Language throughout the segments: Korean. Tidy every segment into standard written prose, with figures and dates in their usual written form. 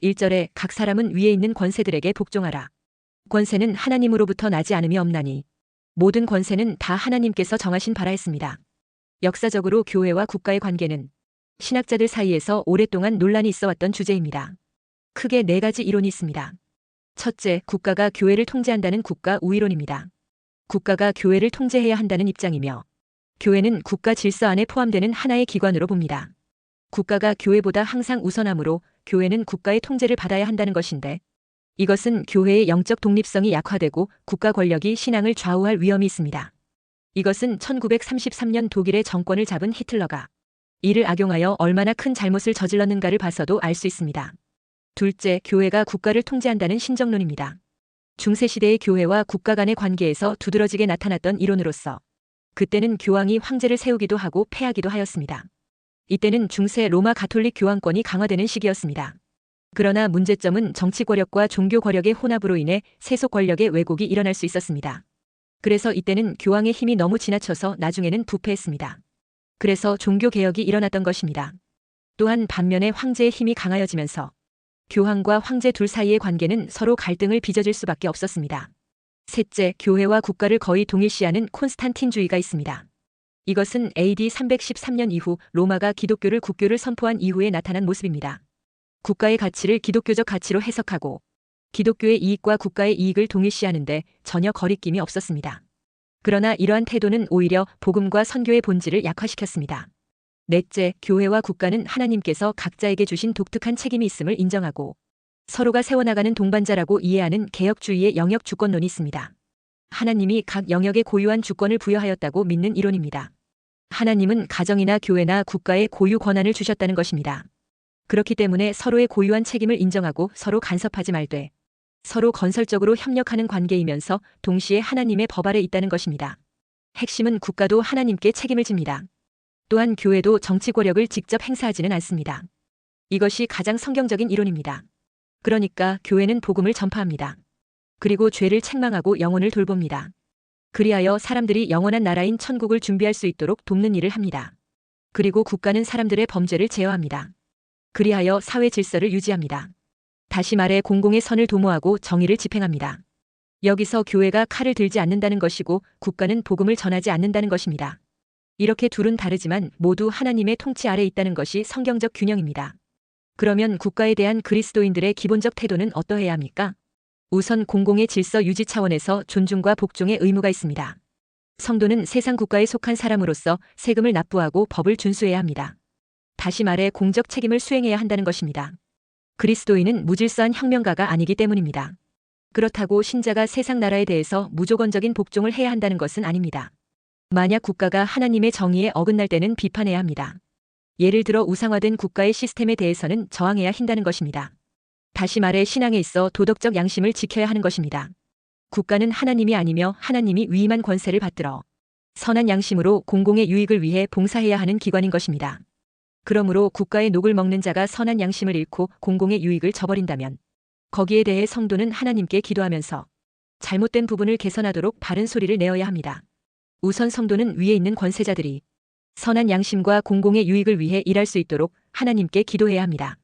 1절에 각 사람은 위에 있는 권세들에게 복종하라. 권세는 하나님으로부터 나지 않음이 없나니 모든 권세는 다 하나님께서 정하신 바라 했습니다. 역사적으로 교회와 국가의 관계는 신학자들 사이에서 오랫동안 논란이 있어 왔던 주제입니다. 크게 4가지 이론이 있습니다. 첫째, 국가가 교회를 통제한다는 국가 우위론입니다. 국가가 교회를 통제해야 한다는 입장이며 교회는 국가 질서 안에 포함되는 하나의 기관으로 봅니다. 국가가 교회보다 항상 우선하므로 교회는 국가의 통제를 받아야 한다는 것인데 이것은 교회의 영적 독립성이 약화되고 국가 권력이 신앙을 좌우할 위험이 있습니다. 이것은 1933년 독일의 정권을 잡은 히틀러가 이를 악용하여 얼마나 큰 잘못을 저질렀는가를 봐서도 알 수 있습니다. 둘째, 교회가 국가를 통제한다는 신정론입니다. 중세시대의 교회와 국가 간의 관계에서 두드러지게 나타났던 이론으로서 그때는 교황이 황제를 세우기도 하고 폐하기도 하였습니다. 이때는 중세 로마 가톨릭 교황권이 강화되는 시기였습니다. 그러나 문제점은 정치 권력과 종교 권력의 혼합으로 인해 세속 권력의 왜곡이 일어날 수 있었습니다. 그래서 이때는 교황의 힘이 너무 지나쳐서 나중에는 부패했습니다. 그래서 종교 개혁이 일어났던 것입니다. 또한 반면에 황제의 힘이 강하여지면서 교황과 황제 둘 사이의 관계는 서로 갈등을 빚어질 수밖에 없었습니다. 셋째, 교회와 국가를 거의 동일시하는 콘스탄틴주의가 있습니다. 이것은 AD 313년 이후 로마가 기독교를 국교를 선포한 이후에 나타난 모습입니다. 국가의 가치를 기독교적 가치로 해석하고 기독교의 이익과 국가의 이익을 동일시하는데 전혀 거리낌이 없었습니다. 그러나 이러한 태도는 오히려 복음과 선교의 본질을 약화시켰습니다. 넷째, 교회와 국가는 하나님께서 각자에게 주신 독특한 책임이 있음을 인정하고 서로가 세워나가는 동반자라고 이해하는 개혁주의의 영역 주권론이 있습니다. 하나님이 각 영역에 고유한 주권을 부여하였다고 믿는 이론입니다. 하나님은 가정이나 교회나 국가에 고유 권한을 주셨다는 것입니다. 그렇기 때문에 서로의 고유한 책임을 인정하고 서로 간섭하지 말되 서로 건설적으로 협력하는 관계이면서 동시에 하나님의 법 아래 있다는 것입니다. 핵심은 국가도 하나님께 책임을 집니다. 또한 교회도 정치 권력을 직접 행사하지는 않습니다. 이것이 가장 성경적인 이론입니다. 그러니까 교회는 복음을 전파합니다. 그리고 죄를 책망하고 영혼을 돌봅니다. 그리하여 사람들이 영원한 나라인 천국을 준비할 수 있도록 돕는 일을 합니다. 그리고 국가는 사람들의 범죄를 제어합니다. 그리하여 사회 질서를 유지합니다. 다시 말해 공공의 선을 도모하고 정의를 집행합니다. 여기서 교회가 칼을 들지 않는다는 것이고 국가는 복음을 전하지 않는다는 것입니다. 이렇게 둘은 다르지만 모두 하나님의 통치 아래 있다는 것이 성경적 균형입니다. 그러면 국가에 대한 그리스도인들의 기본적 태도는 어떠해야 합니까? 우선 공공의 질서 유지 차원에서 존중과 복종의 의무가 있습니다. 성도는 세상 국가에 속한 사람으로서 세금을 납부하고 법을 준수해야 합니다. 다시 말해 공적 책임을 수행해야 한다는 것입니다. 그리스도인은 무질서한 혁명가가 아니기 때문입니다. 그렇다고 신자가 세상 나라에 대해서 무조건적인 복종을 해야 한다는 것은 아닙니다. 만약 국가가 하나님의 정의에 어긋날 때는 비판해야 합니다. 예를 들어 우상화된 국가의 시스템에 대해서는 저항해야 한다는 것입니다. 다시 말해 신앙에 있어 도덕적 양심을 지켜야 하는 것입니다. 국가는 하나님이 아니며 하나님이 위임한 권세를 받들어 선한 양심으로 공공의 유익을 위해 봉사해야 하는 기관인 것입니다. 그러므로 국가의 녹을 먹는 자가 선한 양심을 잃고 공공의 유익을 저버린다면 거기에 대해 성도는 하나님께 기도하면서 잘못된 부분을 개선하도록 바른 소리를 내어야 합니다. 우선 성도는 위에 있는 권세자들이 선한 양심과 공공의 유익을 위해 일할 수 있도록 하나님께 기도해야 합니다.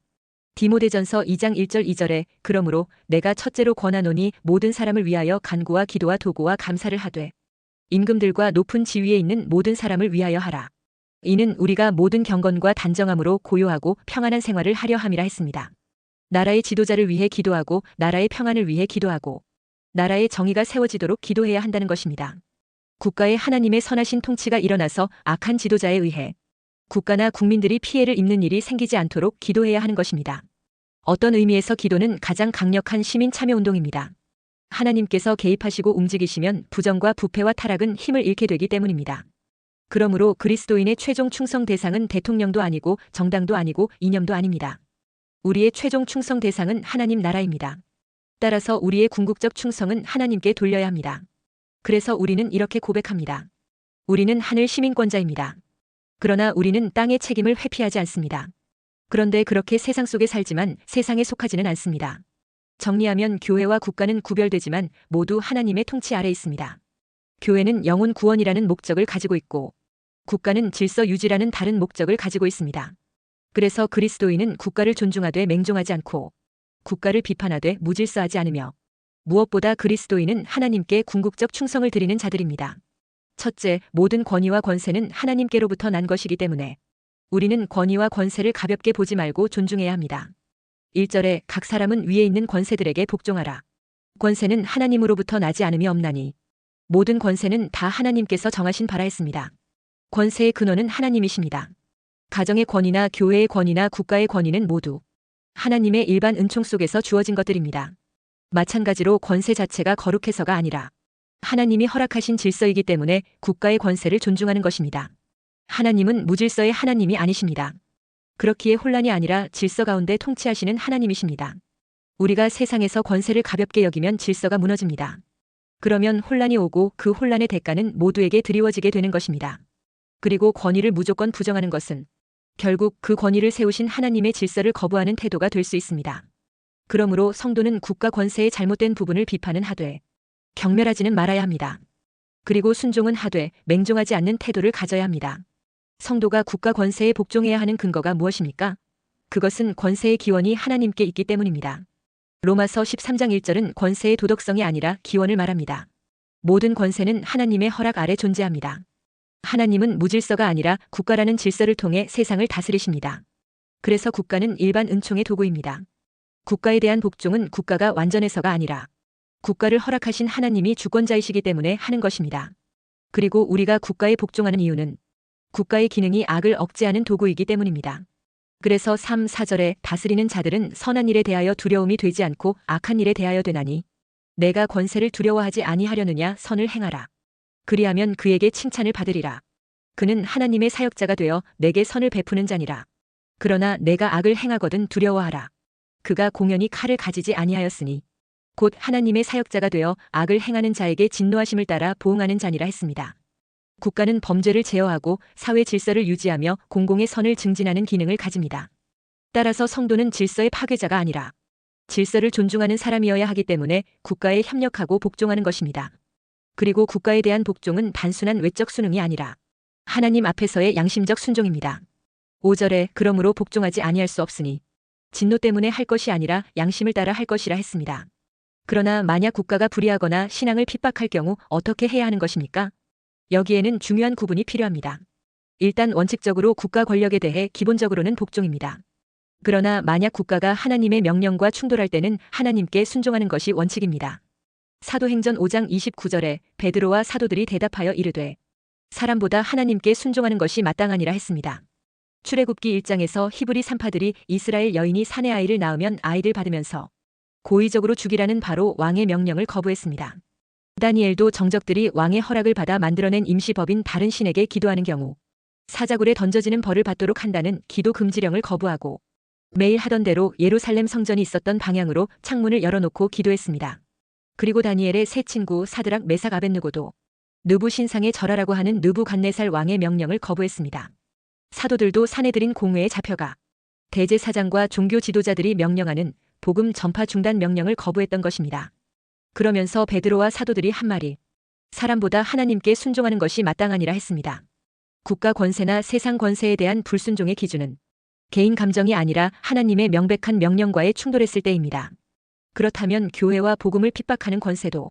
디모데전서 2장 1절 2절에 그러므로 내가 첫째로 권하노니 모든 사람을 위하여 간구와 기도와 도구와 감사를 하되 임금들과 높은 지위에 있는 모든 사람을 위하여 하라. 이는 우리가 모든 경건과 단정함으로 고요하고 평안한 생활을 하려 함이라 했습니다. 나라의 지도자를 위해 기도하고 나라의 평안을 위해 기도하고 나라의 정의가 세워지도록 기도해야 한다는 것입니다. 국가에 하나님의 선하신 통치가 일어나서 악한 지도자에 의해 국가나 국민들이 피해를 입는 일이 생기지 않도록 기도해야 하는 것입니다. 어떤 의미에서 기도는 가장 강력한 시민 참여 운동입니다. 하나님께서 개입하시고 움직이시면 부정과 부패와 타락은 힘을 잃게 되기 때문입니다. 그러므로 그리스도인의 최종 충성 대상은 대통령도 아니고 정당도 아니고 이념도 아닙니다. 우리의 최종 충성 대상은 하나님 나라입니다. 따라서 우리의 궁극적 충성은 하나님께 돌려야 합니다. 그래서 우리는 이렇게 고백합니다. 우리는 하늘 시민권자입니다. 그러나 우리는 땅의 책임을 회피하지 않습니다. 그런데 그렇게 세상 속에 살지만 세상에 속하지는 않습니다. 정리하면 교회와 국가는 구별되지만 모두 하나님의 통치 아래 있습니다. 교회는 영혼 구원이라는 목적을 가지고 있고 국가는 질서 유지라는 다른 목적을 가지고 있습니다. 그래서 그리스도인은 국가를 존중하되 맹종하지 않고 국가를 비판하되 무질서하지 않으며 무엇보다 그리스도인은 하나님께 궁극적 충성을 드리는 자들입니다. 첫째, 모든 권위와 권세는 하나님께로부터 난 것이기 때문에 우리는 권위와 권세를 가볍게 보지 말고 존중해야 합니다. 1절에 각 사람은 위에 있는 권세들에게 복종하라. 권세는 하나님으로부터 나지 않음이 없나니 모든 권세는 다 하나님께서 정하신 바라 했습니다. 권세의 근원은 하나님이십니다. 가정의 권위나 교회의 권위나 국가의 권위는 모두 하나님의 일반 은총 속에서 주어진 것들입니다. 마찬가지로 권세 자체가 거룩해서가 아니라 하나님이 허락하신 질서이기 때문에 국가의 권세를 존중하는 것입니다. 하나님은 무질서의 하나님이 아니십니다. 그렇기에 혼란이 아니라 질서 가운데 통치하시는 하나님이십니다. 우리가 세상에서 권세를 가볍게 여기면 질서가 무너집니다. 그러면 혼란이 오고 그 혼란의 대가는 모두에게 드리워지게 되는 것입니다. 그리고 권위를 무조건 부정하는 것은 결국 그 권위를 세우신 하나님의 질서를 거부하는 태도가 될 수 있습니다. 그러므로 성도는 국가 권세의 잘못된 부분을 비판은 하되 경멸하지는 말아야 합니다. 그리고 순종은 하되 맹종하지 않는 태도를 가져야 합니다. 성도가 국가 권세에 복종해야 하는 근거가 무엇입니까? 그것은 권세의 기원이 하나님께 있기 때문입니다. 로마서 13장 1절은 권세의 도덕성이 아니라 기원을 말합니다. 모든 권세는 하나님의 허락 아래 존재합니다. 하나님은 무질서가 아니라 국가라는 질서를 통해 세상을 다스리십니다. 그래서 국가는 일반 은총의 도구입니다. 국가에 대한 복종은 국가가 완전해서가 아니라 국가를 허락하신 하나님이 주권자이시기 때문에 하는 것입니다. 그리고 우리가 국가에 복종하는 이유는 국가의 기능이 악을 억제하는 도구이기 때문입니다. 그래서 3, 4절에 다스리는 자들은 선한 일에 대하여 두려움이 되지 않고 악한 일에 대하여 되나니 내가 권세를 두려워하지 아니하려느냐 선을 행하라. 그리하면 그에게 칭찬을 받으리라. 그는 하나님의 사역자가 되어 내게 선을 베푸는 자니라. 그러나 내가 악을 행하거든 두려워하라. 그가 공연히 칼을 가지지 아니하였으니 곧 하나님의 사역자가 되어 악을 행하는 자에게 진노하심을 따라 보응하는 자니라 했습니다. 국가는 범죄를 제어하고 사회 질서를 유지하며 공공의 선을 증진하는 기능을 가집니다. 따라서 성도는 질서의 파괴자가 아니라 질서를 존중하는 사람이어야 하기 때문에 국가에 협력하고 복종하는 것입니다. 그리고 국가에 대한 복종은 단순한 외적 순응이 아니라 하나님 앞에서의 양심적 순종입니다. 5절에 그러므로 복종하지 아니할 수 없으니 진노 때문에 할 것이 아니라 양심을 따라 할 것이라 했습니다. 그러나 만약 국가가 불의하거나 신앙을 핍박할 경우 어떻게 해야 하는 것입니까? 여기에는 중요한 구분이 필요합니다. 일단 원칙적으로 국가 권력에 대해 기본적으로는 복종입니다. 그러나 만약 국가가 하나님의 명령과 충돌할 때는 하나님께 순종하는 것이 원칙입니다. 사도행전 5장 29절에 베드로와 사도들이 대답하여 이르되 사람보다 하나님께 순종하는 것이 마땅하니라 했습니다. 출애굽기 1장에서 히브리 산파들이 이스라엘 여인이 사내 아이를 낳으면 아이를 받으면서 고의적으로 죽이라는 바로 왕의 명령을 거부했습니다. 다니엘도 정적들이 왕의 허락을 받아 만들어낸 임시법인 다른 신에게 기도하는 경우 사자굴에 던져지는 벌을 받도록 한다는 기도 금지령을 거부하고 매일 하던 대로 예루살렘 성전이 있었던 방향으로 창문을 열어놓고 기도했습니다. 그리고 다니엘의 세 친구 사드락 메삭 아벳느고도 느부 신상에 절하라고 하는 느부갓네살 왕의 명령을 거부했습니다. 사도들도 사내들인 공회에 잡혀가 대제사장과 종교 지도자들이 명령하는 복음 전파 중단 명령을 거부했던 것입니다. 그러면서 베드로와 사도들이 한 말이 사람보다 하나님께 순종하는 것이 마땅하니라 했습니다. 국가 권세나 세상 권세에 대한 불순종의 기준은 개인 감정이 아니라 하나님의 명백한 명령과의 충돌했을 때입니다. 그렇다면 교회와 복음을 핍박하는 권세도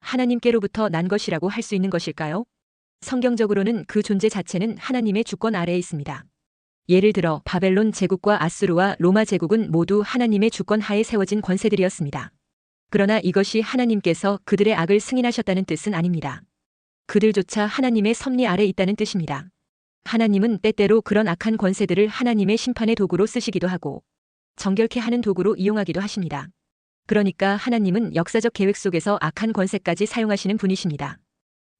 하나님께로부터 난 것이라고 할 수 있는 것일까요? 성경적으로는 그 존재 자체는 하나님의 주권 아래에 있습니다. 예를 들어 바벨론 제국과 아수르와 로마 제국은 모두 하나님의 주권 하에 세워진 권세들이었습니다. 그러나 이것이 하나님께서 그들의 악을 승인하셨다는 뜻은 아닙니다. 그들조차 하나님의 섭리 아래 있다는 뜻입니다. 하나님은 때때로 그런 악한 권세들을 하나님의 심판의 도구로 쓰시기도 하고 정결케 하는 도구로 이용하기도 하십니다. 그러니까 하나님은 역사적 계획 속에서 악한 권세까지 사용하시는 분이십니다.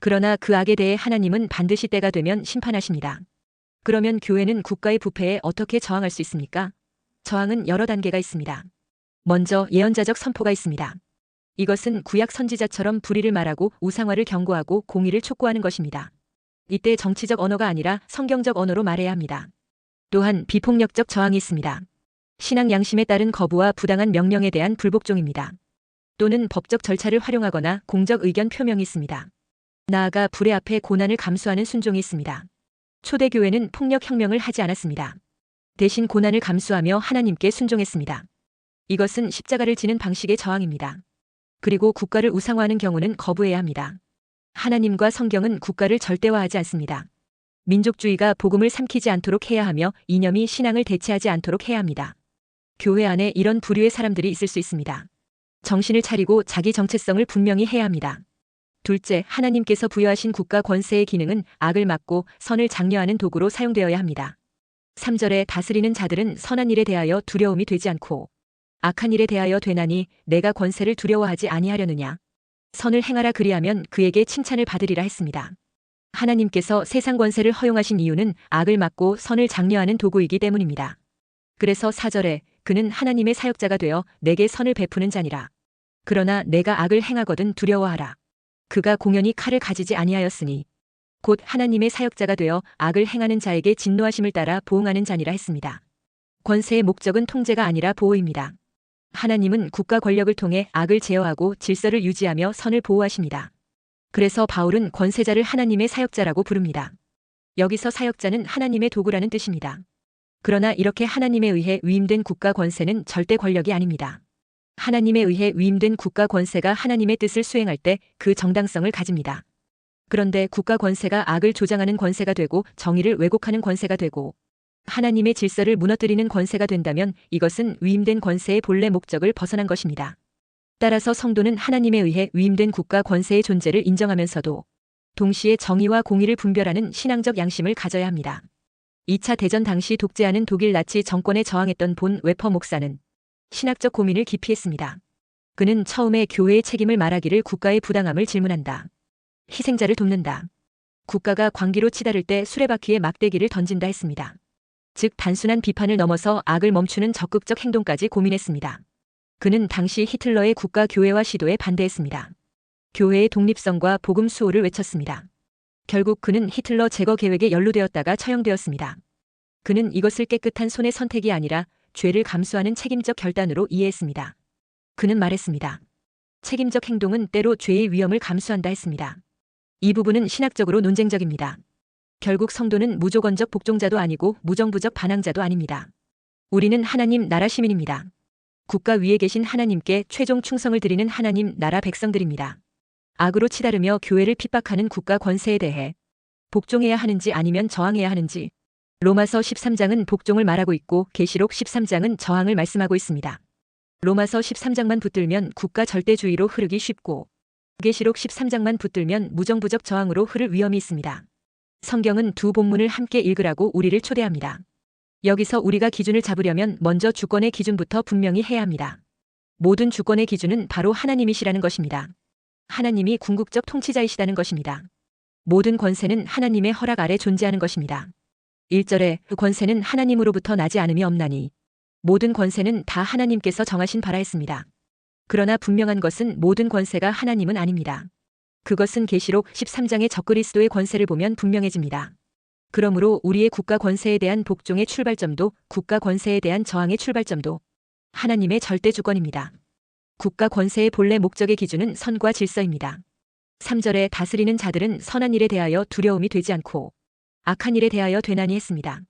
그러나 그 악에 대해 하나님은 반드시 때가 되면 심판하십니다. 그러면 교회는 국가의 부패에 어떻게 저항할 수 있습니까? 저항은 여러 단계가 있습니다. 먼저 예언자적 선포가 있습니다. 이것은 구약 선지자처럼 불의를 말하고 우상화를 경고하고 공의를 촉구하는 것입니다. 이때 정치적 언어가 아니라 성경적 언어로 말해야 합니다. 또한 비폭력적 저항이 있습니다. 신앙 양심에 따른 거부와 부당한 명령에 대한 불복종입니다. 또는 법적 절차를 활용하거나 공적 의견 표명이 있습니다. 나아가 불의 앞에 고난을 감수하는 순종이 있습니다. 초대교회는 폭력혁명을 하지 않았습니다. 대신 고난을 감수하며 하나님께 순종했습니다. 이것은 십자가를 지는 방식의 저항입니다. 그리고 국가를 우상화하는 경우는 거부해야 합니다. 하나님과 성경은 국가를 절대화하지 않습니다. 민족주의가 복음을 삼키지 않도록 해야 하며 이념이 신앙을 대체하지 않도록 해야 합니다. 교회 안에 이런 부류의 사람들이 있을 수 있습니다. 정신을 차리고 자기 정체성을 분명히 해야 합니다. 둘째, 하나님께서 부여하신 국가 권세의 기능은 악을 막고 선을 장려하는 도구로 사용되어야 합니다. 3절에 다스리는 자들은 선한 일에 대하여 두려움이 되지 않고 악한 일에 대하여 되나니 내가 권세를 두려워하지 아니하려느냐. 선을 행하라 그리하면 그에게 칭찬을 받으리라 했습니다. 하나님께서 세상 권세를 허용하신 이유는 악을 막고 선을 장려하는 도구이기 때문입니다. 그래서 4절에 그는 하나님의 사역자가 되어 내게 선을 베푸는 자니라. 그러나 내가 악을 행하거든 두려워하라. 그가 공연히 칼을 가지지 아니하였으니 곧 하나님의 사역자가 되어 악을 행하는 자에게 진노하심을 따라 보응하는 자니라 했습니다. 권세의 목적은 통제가 아니라 보호입니다. 하나님은 국가 권력을 통해 악을 제어하고 질서를 유지하며 선을 보호하십니다. 그래서 바울은 권세자를 하나님의 사역자라고 부릅니다. 여기서 사역자는 하나님의 도구라는 뜻입니다. 그러나 이렇게 하나님에 의해 위임된 국가 권세는 절대 권력이 아닙니다. 하나님에 의해 위임된 국가 권세가 하나님의 뜻을 수행할 때 그 정당성을 가집니다. 그런데 국가 권세가 악을 조장하는 권세가 되고 정의를 왜곡하는 권세가 되고 하나님의 질서를 무너뜨리는 권세가 된다면 이것은 위임된 권세의 본래 목적을 벗어난 것입니다. 따라서 성도는 하나님에 의해 위임된 국가 권세의 존재를 인정하면서도 동시에 정의와 공의를 분별하는 신앙적 양심을 가져야 합니다. 2차 대전 당시 독재하는 독일 나치 정권에 저항했던 본 웨퍼 목사는 신학적 고민을 깊이 했습니다. 그는 처음에 교회의 책임을 말하기를 국가의 부당함을 질문한다. 희생자를 돕는다. 국가가 광기로 치달을 때 수레바퀴에 막대기를 던진다 했습니다. 즉 단순한 비판을 넘어서 악을 멈추는 적극적 행동까지 고민했습니다. 그는 당시 히틀러의 국가 교회화 시도에 반대했습니다. 교회의 독립성과 복음 수호를 외쳤습니다. 결국 그는 히틀러 제거 계획에 연루되었다가 처형되었습니다. 그는 이것을 깨끗한 손의 선택이 아니라 죄를 감수하는 책임적 결단으로 이해했습니다. 그는 말했습니다. 책임적 행동은 때로 죄의 위험을 감수한다 했습니다. 이 부분은 신학적으로 논쟁적입니다. 결국 성도는 무조건적 복종자도 아니고 무정부적 반항자도 아닙니다. 우리는 하나님 나라 시민입니다. 국가 위에 계신 하나님께 최종 충성을 드리는 하나님 나라 백성들입니다. 악으로 치달으며 교회를 핍박하는 국가 권세에 대해 복종해야 하는지 아니면 저항해야 하는지 로마서 13장은 복종을 말하고 있고 계시록 13장은 저항을 말씀하고 있습니다. 로마서 13장만 붙들면 국가 절대주의로 흐르기 쉽고 계시록 13장만 붙들면 무정부적 저항으로 흐를 위험이 있습니다. 성경은 두 본문을 함께 읽으라고 우리를 초대합니다. 여기서 우리가 기준을 잡으려면 먼저 주권의 기준부터 분명히 해야 합니다. 모든 주권의 기준은 바로 하나님이시라는 것입니다. 하나님이 궁극적 통치자이시다는 것입니다. 모든 권세는 하나님의 허락 아래 존재하는 것입니다. 1절에 그 권세는 하나님으로부터 나지 않음이 없나니 모든 권세는 다 하나님께서 정하신 바라 했습니다. 그러나 분명한 것은 모든 권세가 하나님은 아닙니다. 그것은 계시록 13장의 적그리스도의 권세를 보면 분명해집니다. 그러므로 우리의 국가 권세에 대한 복종의 출발점도 국가 권세에 대한 저항의 출발점도 하나님의 절대 주권입니다. 국가 권세의 본래 목적의 기준은 선과 질서입니다. 3절에 다스리는 자들은 선한 일에 대하여 두려움이 되지 않고 악한 일에 대하여 되나니 했습니다.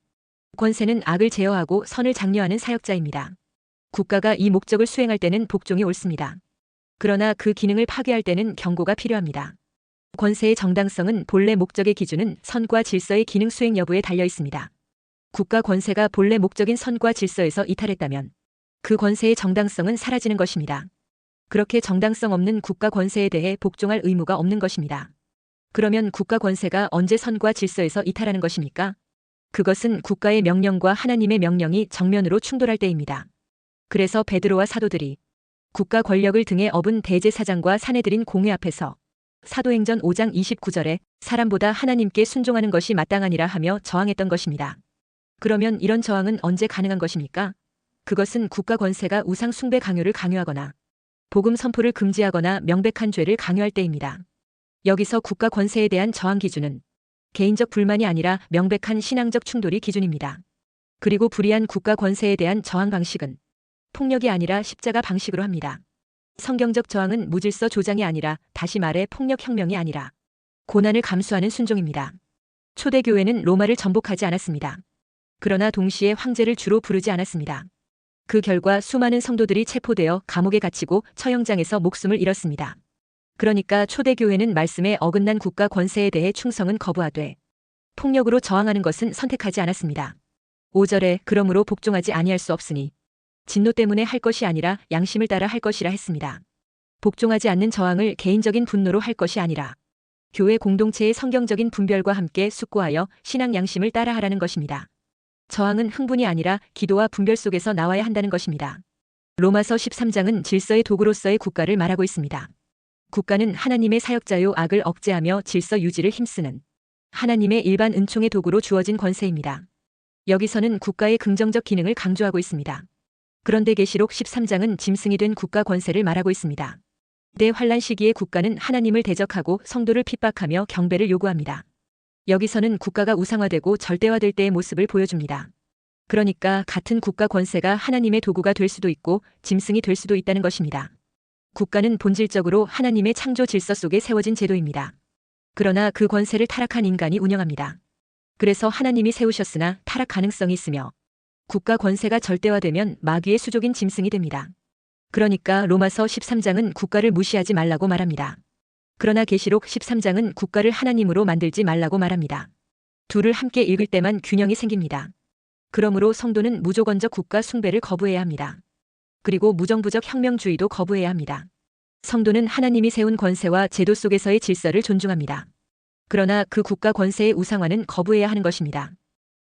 권세는 악을 제어하고 선을 장려하는 사역자입니다. 국가가 이 목적을 수행할 때는 복종이 옳습니다. 그러나 그 기능을 파괴할 때는 경고가 필요합니다. 권세의 정당성은 본래 목적의 기준은 선과 질서의 기능 수행 여부에 달려 있습니다. 국가 권세가 본래 목적인 선과 질서에서 이탈했다면 그 권세의 정당성은 사라지는 것입니다. 그렇게 정당성 없는 국가 권세에 대해 복종할 의무가 없는 것입니다. 그러면 국가 권세가 언제 선과 질서에서 이탈하는 것입니까? 그것은 국가의 명령과 하나님의 명령이 정면으로 충돌할 때입니다. 그래서 베드로와 사도들이 국가 권력을 등에 업은 대제사장과 사내들인 공회 앞에서 사도행전 5장 29절에 사람보다 하나님께 순종하는 것이 마땅하니라 하며 저항했던 것입니다. 그러면 이런 저항은 언제 가능한 것입니까? 그것은 국가 권세가 우상 숭배 강요를 강요하거나 복음 선포를 금지하거나 명백한 죄를 강요할 때입니다. 여기서 국가 권세에 대한 저항 기준은 개인적 불만이 아니라 명백한 신앙적 충돌이 기준입니다. 그리고 불의한 국가 권세에 대한 저항 방식은 폭력이 아니라 십자가 방식으로 합니다. 성경적 저항은 무질서 조장이 아니라 다시 말해 폭력혁명이 아니라 고난을 감수하는 순종입니다. 초대교회는 로마를 정복하지 않았습니다. 그러나 동시에 황제를 주로 부르지 않았습니다. 그 결과 수많은 성도들이 체포되어 감옥에 갇히고 처형장에서 목숨을 잃었습니다. 그러니까 초대교회는 말씀에 어긋난 국가 권세에 대해 충성은 거부하되 폭력으로 저항하는 것은 선택하지 않았습니다. 5절에 그러므로 복종하지 아니할 수 없으니 진노 때문에 할 것이 아니라 양심을 따라 할 것이라 했습니다. 복종하지 않는 저항을 개인적인 분노로 할 것이 아니라 교회 공동체의 성경적인 분별과 함께 숙고하여 신앙 양심을 따라 하라는 것입니다. 저항은 흥분이 아니라 기도와 분별 속에서 나와야 한다는 것입니다. 로마서 13장은 질서의 도구로서의 국가를 말하고 있습니다. 국가는 하나님의 사역자요 악을 억제하며 질서 유지를 힘쓰는 하나님의 일반 은총의 도구로 주어진 권세입니다. 여기서는 국가의 긍정적 기능을 강조하고 있습니다. 그런데 계시록 13장은 짐승이 된 국가 권세를 말하고 있습니다. 대환란 시기에 국가는 하나님을 대적하고 성도를 핍박하며 경배를 요구합니다. 여기서는 국가가 우상화되고 절대화될 때의 모습을 보여줍니다. 그러니까 같은 국가 권세가 하나님의 도구가 될 수도 있고 짐승이 될 수도 있다는 것입니다. 국가는 본질적으로 하나님의 창조 질서 속에 세워진 제도입니다. 그러나 그 권세를 타락한 인간이 운영합니다. 그래서 하나님이 세우셨으나 타락 가능성이 있으며 국가 권세가 절대화되면 마귀의 수족인 짐승이 됩니다. 그러니까 로마서 13장은 국가를 무시하지 말라고 말합니다. 그러나 계시록 13장은 국가를 하나님으로 만들지 말라고 말합니다. 둘을 함께 읽을 때만 균형이 생깁니다. 그러므로 성도는 무조건적 국가 숭배를 거부해야 합니다. 그리고 무정부적 혁명주의도 거부해야 합니다. 성도는 하나님이 세운 권세와 제도 속에서의 질서를 존중합니다. 그러나 그 국가 권세의 우상화는 거부해야 하는 것입니다.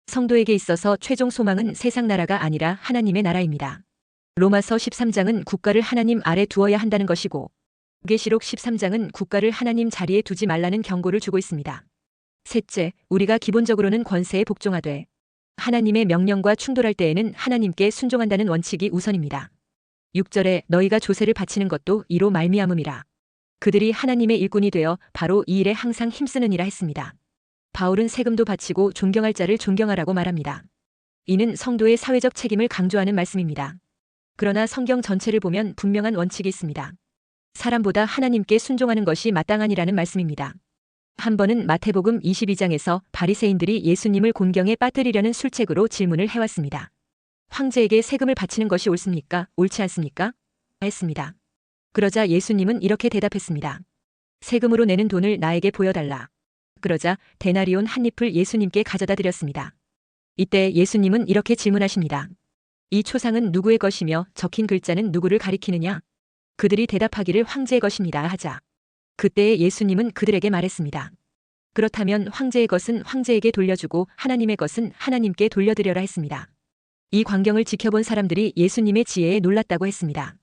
성도에게 있어서 최종 소망은 세상 나라가 아니라 하나님의 나라입니다. 로마서 13장은 국가를 하나님 아래 두어야 한다는 것이고 계시록 13장은 국가를 하나님 자리에 두지 말라는 경고를 주고 있습니다. 셋째, 우리가 기본적으로는 권세에 복종하되 하나님의 명령과 충돌할 때에는 하나님께 순종한다는 원칙이 우선입니다. 6절에 너희가 조세를 바치는 것도 이로 말미암음이라. 그들이 하나님의 일꾼이 되어 바로 이 일에 항상 힘쓰느니라 했습니다. 바울은 세금도 바치고 존경할 자를 존경하라고 말합니다. 이는 성도의 사회적 책임을 강조하는 말씀입니다. 그러나 성경 전체를 보면 분명한 원칙이 있습니다. 사람보다 하나님께 순종하는 것이 마땅하니라는 말씀입니다. 한 번은 마태복음 22장에서 바리새인들이 예수님을 곤경에 빠뜨리려는 술책으로 질문을 해왔습니다. 황제에게 세금을 바치는 것이 옳습니까? 옳지 않습니까? 했습니다. 그러자 예수님은 이렇게 대답했습니다. 세금으로 내는 돈을 나에게 보여달라. 그러자 데나리온 한 잎을 예수님께 가져다 드렸습니다. 이때 예수님은 이렇게 질문하십니다. 이 초상은 누구의 것이며 적힌 글자는 누구를 가리키느냐? 그들이 대답하기를 황제의 것입니다 하자. 그때에 예수님은 그들에게 말했습니다. 그렇다면 황제의 것은 황제에게 돌려주고 하나님의 것은 하나님께 돌려드려라 했습니다. 이 광경을 지켜본 사람들이 예수님의 지혜에 놀랐다고 했습니다.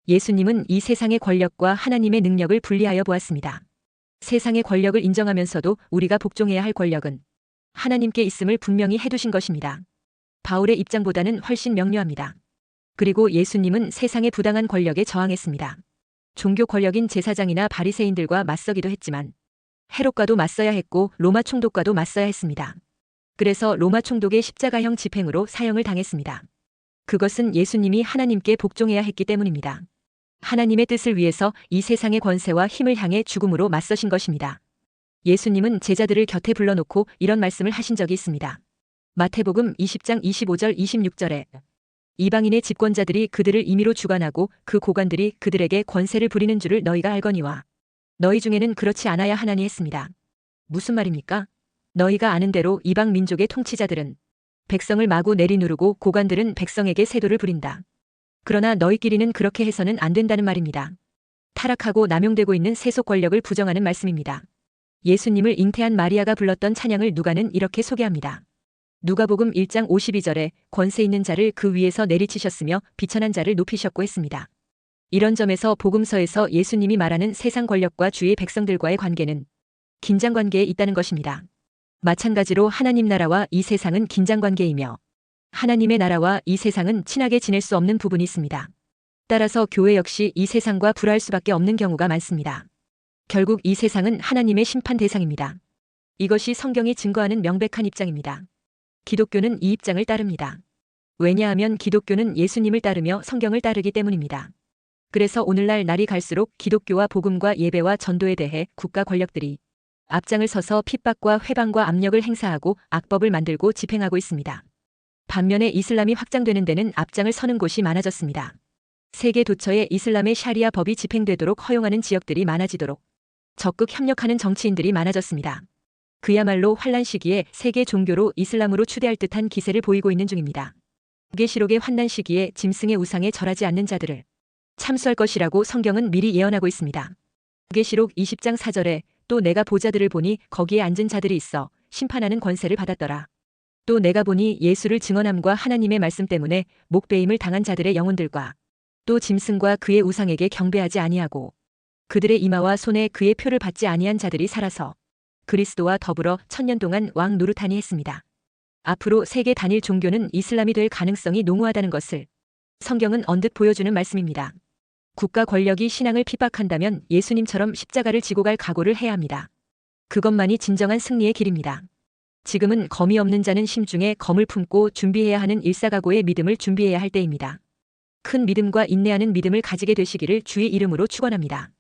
예수님은 이 세상의 권력과 하나님의 능력을 분리하여 보았습니다. 세상의 권력을 인정하면서도 우리가 복종해야 할 권력은 하나님께 있음을 분명히 해두신 것입니다. 바울의 입장보다는 훨씬 명료합니다. 그리고 예수님은 세상의 부당한 권력에 저항했습니다. 종교 권력인 제사장이나 바리새인들과 맞서기도 했지만 헤롯과도 맞서야 했고 로마 총독과도 맞서야 했습니다. 그래서 로마 총독의 십자가형 집행으로 사형을 당했습니다. 그것은 예수님이 하나님께 복종해야 했기 때문입니다. 하나님의 뜻을 위해서 이 세상의 권세와 힘을 향해 죽음으로 맞서신 것입니다. 예수님은 제자들을 곁에 불러놓고 이런 말씀을 하신 적이 있습니다. 마태복음 20장 25절 26절에 이방인의 집권자들이 그들을 임의로 주관하고 그 고관들이 그들에게 권세를 부리는 줄을 너희가 알거니와 너희 중에는 그렇지 않아야 하나니 했습니다. 무슨 말입니까? 너희가 아는 대로 이방 민족의 통치자들은 백성을 마구 내리누르고 고관들은 백성에게 세도를 부린다. 그러나 너희끼리는 그렇게 해서는 안 된다는 말입니다. 타락하고 남용되고 있는 세속 권력을 부정하는 말씀입니다. 예수님을 잉태한 마리아가 불렀던 찬양을 누가는 이렇게 소개합니다. 누가복음 1장 52절에 권세 있는 자를 그 위에서 내리치셨으며 비천한 자를 높이셨고 했습니다. 이런 점에서 복음서에서 예수님이 말하는 세상 권력과 주의 백성들과의 관계는 긴장관계에 있다는 것입니다. 마찬가지로 하나님 나라와 이 세상은 긴장관계이며 하나님의 나라와 이 세상은 친하게 지낼 수 없는 부분이 있습니다. 따라서 교회 역시 이 세상과 불화할 수밖에 없는 경우가 많습니다. 결국 이 세상은 하나님의 심판 대상입니다. 이것이 성경이 증거하는 명백한 입장입니다. 기독교는 이 입장을 따릅니다. 왜냐하면 기독교는 예수님을 따르며 성경을 따르기 때문입니다. 그래서 오늘날 날이 갈수록 기독교와 복음과 예배와 전도에 대해 국가 권력들이 앞장을 서서 핍박과 회방과 압력을 행사하고 악법을 만들고 집행하고 있습니다. 반면에 이슬람이 확장되는 데는 앞장을 서는 곳이 많아졌습니다. 세계 도처에 이슬람의 샤리아 법이 집행되도록 허용하는 지역들이 많아지도록 적극 협력하는 정치인들이 많아졌습니다. 그야말로 환란 시기에 세계 종교로 이슬람으로 추대할 듯한 기세를 보이고 있는 중입니다. 계시록의 환난 시기에 짐승의 우상에 절하지 않는 자들을 참수할 것이라고 성경은 미리 예언하고 있습니다. 계시록 20장 4절에 또 내가 보자들을 보니 거기에 앉은 자들이 있어 심판하는 권세를 받았더라. 또 내가 보니 예수를 증언함과 하나님의 말씀 때문에 목베임을 당한 자들의 영혼들과 또 짐승과 그의 우상에게 경배하지 아니하고 그들의 이마와 손에 그의 표를 받지 아니한 자들이 살아서 그리스도와 더불어 1000년 동안 왕 노릇하니 했습니다. 앞으로 세계 단일 종교는 이슬람이 될 가능성이 농후하다는 것을 성경은 언뜻 보여주는 말씀입니다. 국가 권력이 신앙을 핍박한다면 예수님처럼 십자가를 지고 갈 각오를 해야 합니다. 그것만이 진정한 승리의 길입니다. 지금은 검이 없는 자는 심중에 검을 품고 준비해야 하는 일사각오의 믿음을 준비해야 할 때입니다. 큰 믿음과 인내하는 믿음을 가지게 되시기를 주의 이름으로 축원합니다.